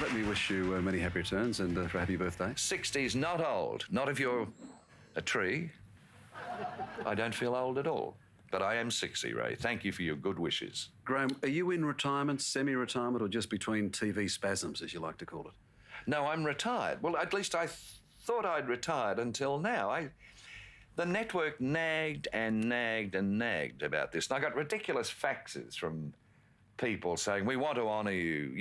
Let me wish you many happy returns and for a happy birthday. 60's not old. Not if you're a tree. I don't feel old at all. But I am 60, Ray. Thank you for your good wishes. Graham, are you in retirement, semi-retirement, or just between TV spasms, as you like to call it? No, I'm retired. Well, at least I thought I'd retired until now. The network nagged and nagged and nagged about this. And I got ridiculous faxes from people saying, we want to honour you.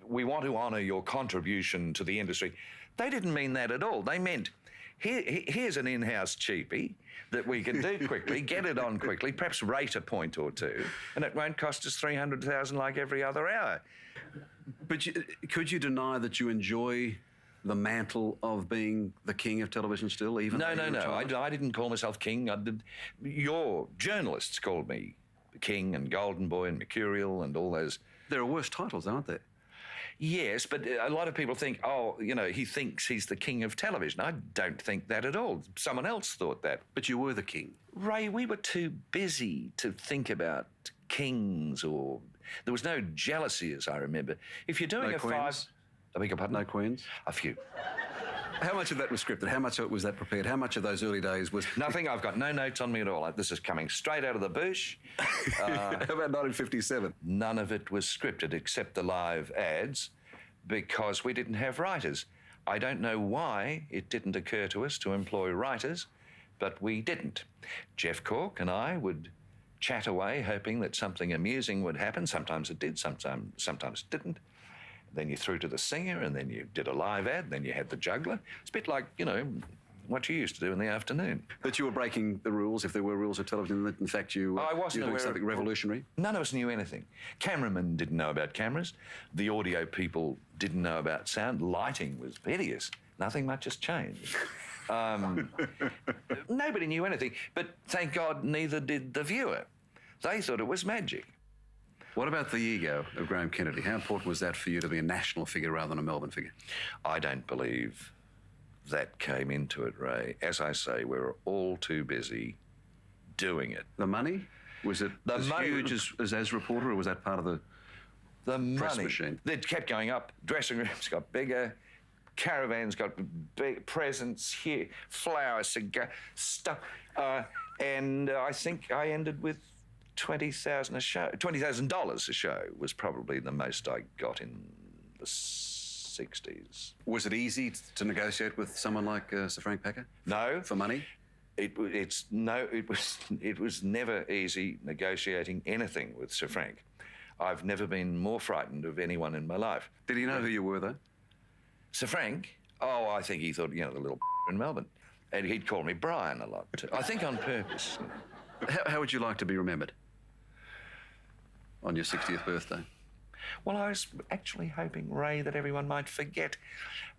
We want to honour your contribution to the industry. They didn't mean that at all. They meant, here's an in-house cheapie that we can do quickly, get it on quickly, perhaps rate a point or two, and it won't cost us $300,000 like every other hour. But could you deny that you enjoy the mantle of being the king of television still, even No. I didn't call myself king. Your journalists called me King and Golden Boy and Mercurial and all those. There are worse titles, aren't there? Yes, but a lot of people think, he thinks he's the king of television. I don't think that at all. Someone else thought that. But you were the king. Ray, we were too busy to think about kings or... There was no jealousy, as I remember. If you're doing no a queens? I beg your pardon? No queens? A few. How much of that was scripted? How much of it was that prepared? How much of those early days was... Nothing. I've got no notes on me at all. This is coming straight out of the bush. How about 1957? None of it was scripted except the live ads because we didn't have writers. I don't know why it didn't occur to us to employ writers, but we didn't. Jeff Cork and I would chat away hoping that something amusing would happen. Sometimes it did, sometimes it didn't. Then you threw to the singer, and then you did a live ad, then you had the juggler. It's a bit like, what you used to do in the afternoon. That you were breaking the rules, if there were rules of television, that in fact you were doing something revolutionary? None of us knew anything. Cameramen didn't know about cameras. The audio people didn't know about sound. Lighting was hideous. Nothing much has changed. Nobody knew anything. But thank God neither did the viewer. They thought it was magic. What about the ego of Graham Kennedy? How important was that for you to be a national figure rather than a Melbourne figure? I don't believe that came into it, Ray. As I say, we were all too busy doing it. The money? Was it huge as reporter, or was that part of the press machine? It kept going up. Dressing rooms got bigger. Caravans got big, presents here, flowers, cigar, stuff. And I think I ended with $20,000 a show. $20,000 a show was probably the most I got in the 60s. Was it easy to negotiate with someone like Sir Frank Packer? No. For money? It was never easy negotiating anything with Sir Frank. I've never been more frightened of anyone in my life. Did he know who you were, though? Sir Frank? Oh, I think he thought, the little in Melbourne. And he'd call me Brian a lot, too. I think on purpose. How would you like to be remembered on your 60th birthday? Well, I was actually hoping, Ray, that everyone might forget.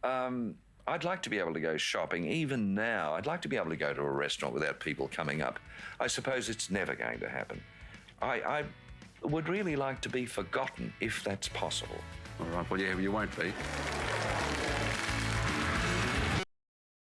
I'd like to be able to go shopping, even now. I'd like to be able to go to a restaurant without people coming up. I suppose it's never going to happen. I would really like to be forgotten, if that's possible. All right, well, yeah, you won't be.